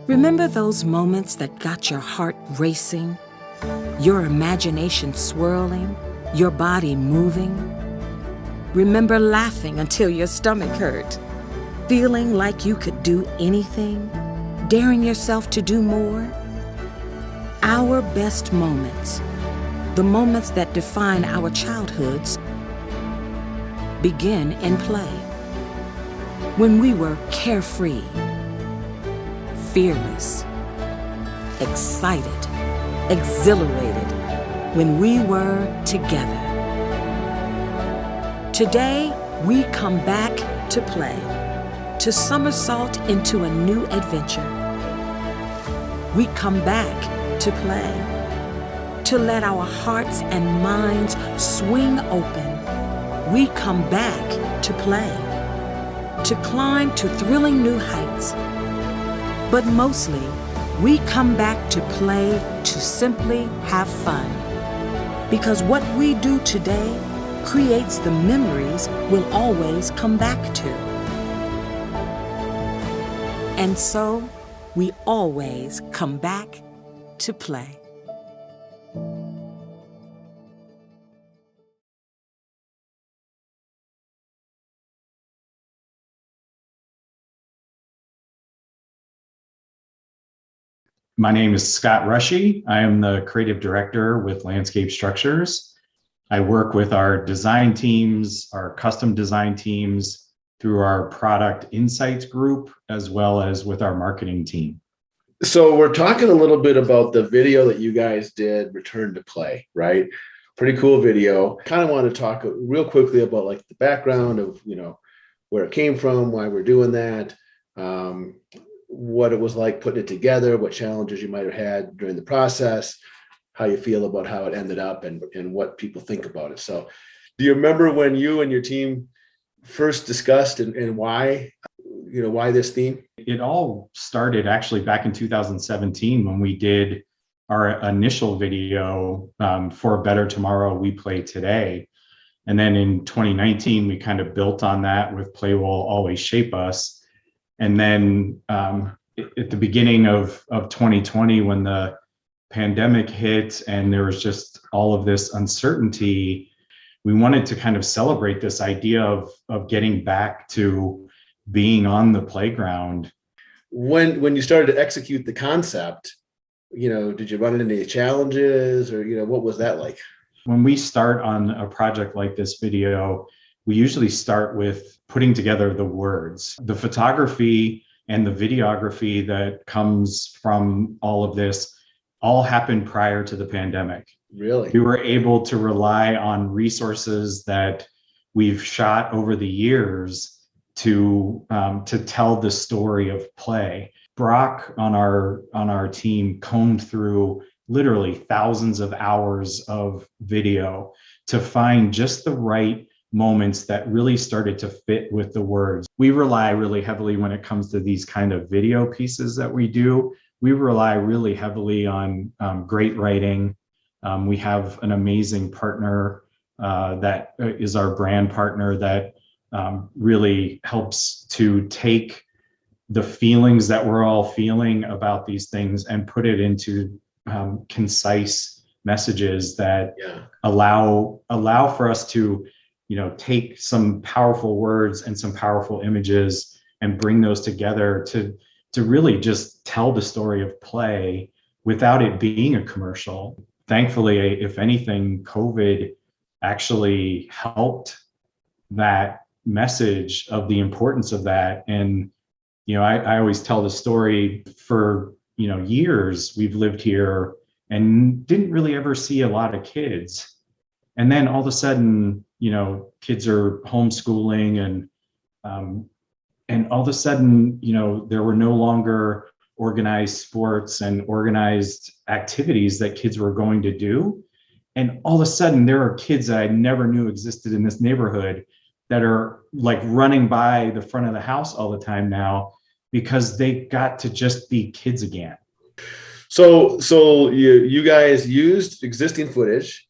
Remember those moments that got your heart racing, your imagination swirling, your body moving? Remember laughing until your stomach hurt, feeling like you could do anything, daring yourself to do more? Our best moments, the moments that define our childhoods, begin in play. When we were carefree, fearless, excited, exhilarated, when we were together. Today, we come back to play, to somersault into a new adventure. We come back to play, to let our hearts and minds swing open. We come back to play, to climb to thrilling new heights. But mostly, we come back to play to simply have fun. Because what we do today creates the memories we'll always come back to. And so, we always come back to play. My name is Scott Roschi. I am the creative director with Landscape Structures. I work with our design teams, our custom design teams, through our product insights group, as well as with our marketing team. So we're talking a little bit about the video that you guys did, Return to Play, right? Pretty cool video. Kind of want to talk real quickly about like the background of, where it came from, why we're doing that, what it was like putting it together, what challenges you might have had during the process, how you feel about how it ended up, and what people think about it. So do you remember when you and your team first discussed and why this theme? It all started actually back in 2017 when we did our initial video for a Better Tomorrow, We Play Today. And then in 2019, we kind of built on that with Play Will Always Shape Us. And then at the beginning of 2020, when the pandemic hit and there was just all of this uncertainty, we wanted to kind of celebrate this idea of getting back to being on the playground. When you started to execute the concept, did you run into any challenges, or what was that like? When we start on a project like this video, we usually start with putting together the words. The photography and the videography that comes from all of this all happened prior to the pandemic. Really? We were able to rely on resources that we've shot over the years to tell the story of play. Brock on our team combed through literally thousands of hours of video to find just the right moments that really started to fit with the words. We rely really heavily when it comes to these kind of video pieces that we do. We rely really heavily on great writing. We have an amazing partner that is our brand partner that really helps to take the feelings that we're all feeling about these things and put it into concise messages that allow for us to take some powerful words and some powerful images and bring those together to really just tell the story of play without it being a commercial. Thankfully, if anything, COVID actually helped that message of the importance of that. And, I always tell the story for, years we've lived here and didn't really ever see a lot of kids. And then all of a sudden, kids are homeschooling and all of a sudden, there were no longer organized sports and organized activities that kids were going to do. And all of a sudden there are kids that I never knew existed in this neighborhood that are like running by the front of the house all the time now because they got to just be kids again. So you guys used existing footage,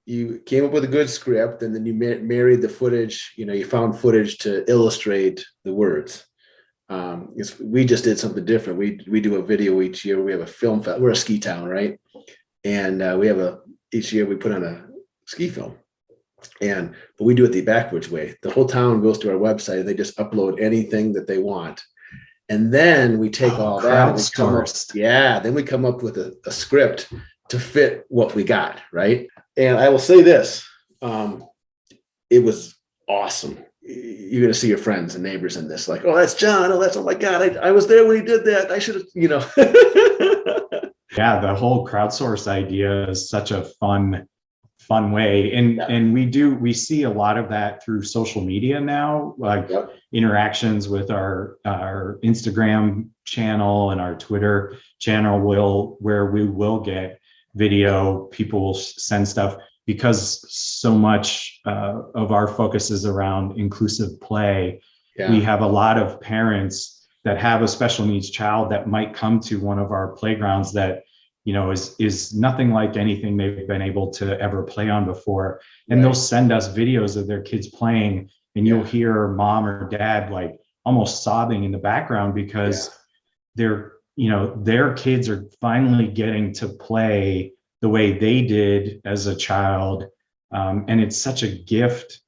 you came up with a good script, and then you married the footage, you found footage to illustrate the words. We just did something different. We do a video each year. We have a film. We're a ski town, right? And each year we put on a ski film. But we do it the backwards way. The whole town goes to our website and they just upload anything that they want. And then we take all that and then we come up with a script to fit what we got, right? And I will say this, it was awesome. You're going to see your friends and neighbors in this, like, oh, that's John. Oh my God, I was there when he did that. I should have, Yeah, the whole crowdsource idea is such a fun way. And we see a lot of that through social media now, like interactions with our Instagram channel and our Twitter channel where we will get video, people will send stuff, because so much of our focus is around inclusive play. We have a lot of parents that have a special needs child that might come to one of our playgrounds that is nothing like anything they've been able to ever play on before. And they'll send us videos of their kids playing, and you'll hear mom or dad like almost sobbing in the background because their kids are finally getting to play the way they did as a child. And it's such a gift,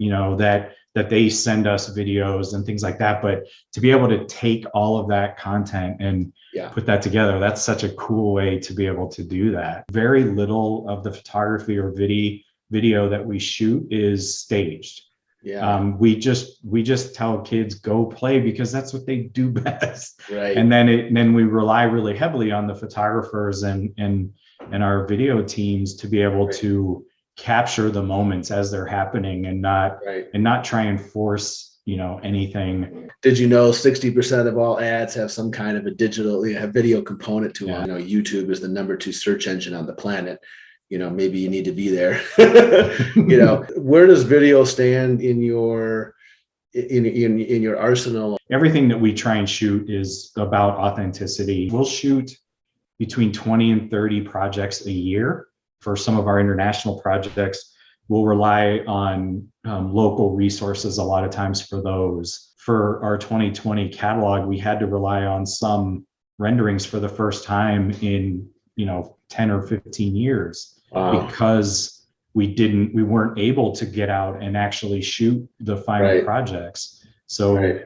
that they send us videos and things like that. But to be able to take all of that content and put that together, that's such a cool way to be able to do that. Very little of the photography or video that we shoot is staged. We just tell kids go play because that's what they do best. Right. And then we rely really heavily on the photographers and our video teams to be able to capture the moments as they're happening and not try and force anything. Did you know 60% of all ads have some kind of a digital video component to them? YouTube is the #2 search engine on the planet. Maybe you need to be there. Where does video stand in your arsenal? Everything that we try and shoot is about authenticity. We'll shoot between 20 and 30 projects a year. For some of our international projects, we'll rely on local resources a lot of times for those. For our 2020 catalog, we had to rely on some renderings for the first time in 10 or 15 years. Wow. Because we weren't able to get out and actually shoot the final projects. So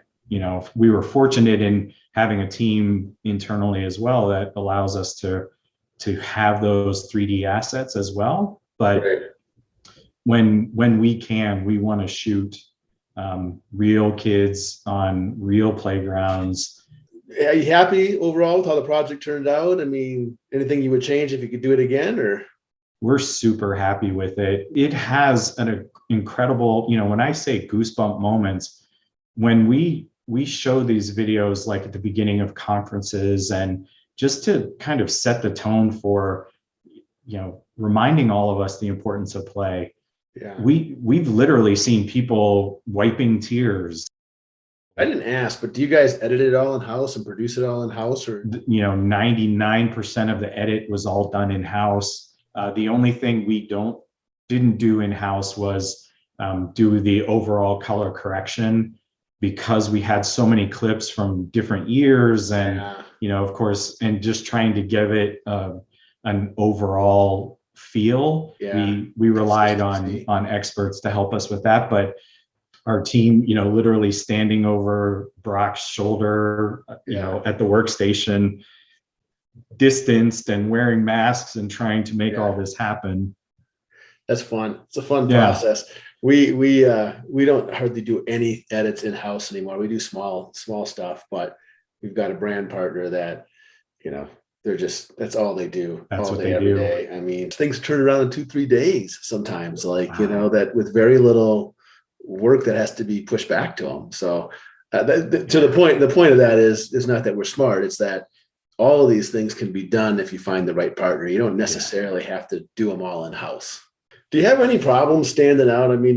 we were fortunate in having a team internally as well that allows us to have those 3D assets as well. But when we can, we want to shoot real kids on real playgrounds. Are you happy overall with how the project turned out? I mean, anything you would change if you could do it again, or? We're super happy with it. It has an incredible, when I say goosebump moments, when we show these videos like at the beginning of conferences, and just to kind of set the tone for, reminding all of us the importance of play. Yeah. We've literally seen people wiping tears. I didn't ask, but do you guys edit it all in-house and produce it all in-house, or? 99% of the edit was all done in-house. The only thing we didn't do in-house was do the overall color correction, because we had so many clips from different years and, of course, and just trying to give it an overall feel. We relied on experts to help us with that, but our team, literally standing over Brock's shoulder, at the workstation, distanced and wearing masks and trying to make all this happen. That's fun. It's a fun process. We don't hardly do any edits in-house anymore. We do small stuff, but we've got a brand partner that, that's all they do. That's all what day, they every do. Day. I mean, things turn around in 2-3 days sometimes, that with very little work that has to be pushed back to them. So the point of that is not that we're smart. It's that all of these things can be done if you find the right partner. You don't necessarily have to do them all in-house. Do you have any problems standing out? I mean,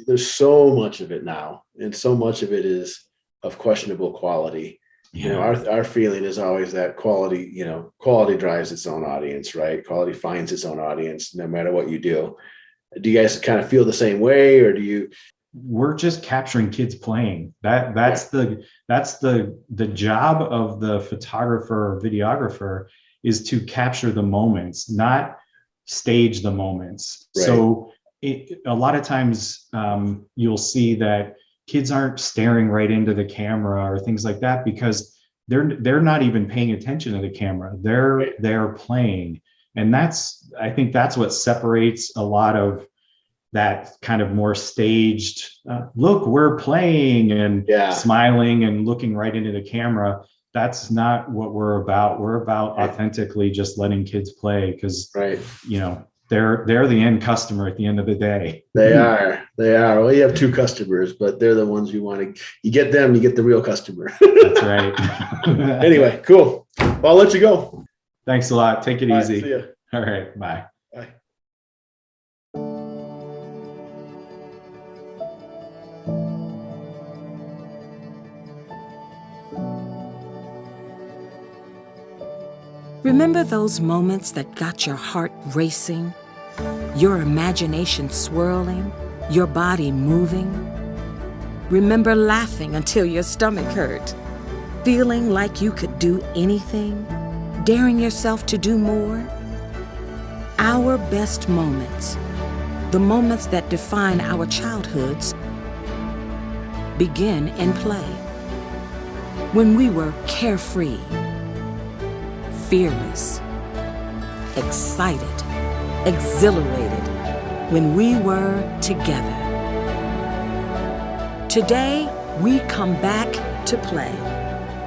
there's so much of it now, and so much of it is of questionable quality. Our feeling is always that quality drives its own audience, right? Quality finds its own audience no matter what you do. Do you guys kind of feel the same way, or do you? we're just capturing kids playing. That's the job of the photographer or videographer, is to capture the moments, not stage the moments. Right. So a lot of times you'll see that kids aren't staring right into the camera or things like that, because they're not even paying attention to the camera. They're playing. And I think that's what separates a lot of that kind of more staged, look, we're playing, and smiling and looking right into the camera. That's not what we're about. We're about authentically just letting kids play, because they're the end customer at the end of the day. They are. Well, you have two customers, but they're the ones you get them, you get the real customer. That's right. Anyway, cool. Well, I'll let you go. Thanks a lot. Take it easy. See ya. All right. Bye. Bye. Remember those moments that got your heart racing, your imagination swirling, your body moving? Remember laughing until your stomach hurt, feeling like you could do anything, daring yourself to do more? Our best moments, the moments that define our childhoods, begin in play. When we were carefree, fearless, excited, exhilarated, when we were together. Today, we come back to play,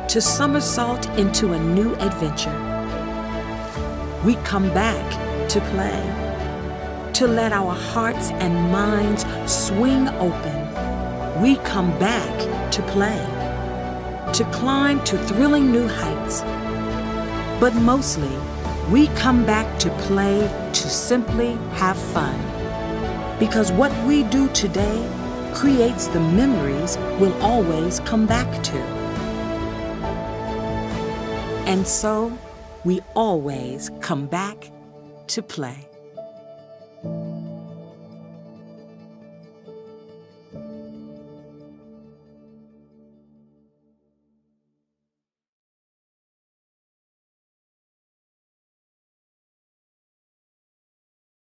to somersault into a new adventure. We come back to play, to let our hearts and minds swing open. We come back to play, to climb to thrilling new heights. But mostly, we come back to play to simply have fun. Because what we do today creates the memories we'll always come back to. And so, we always come back to play.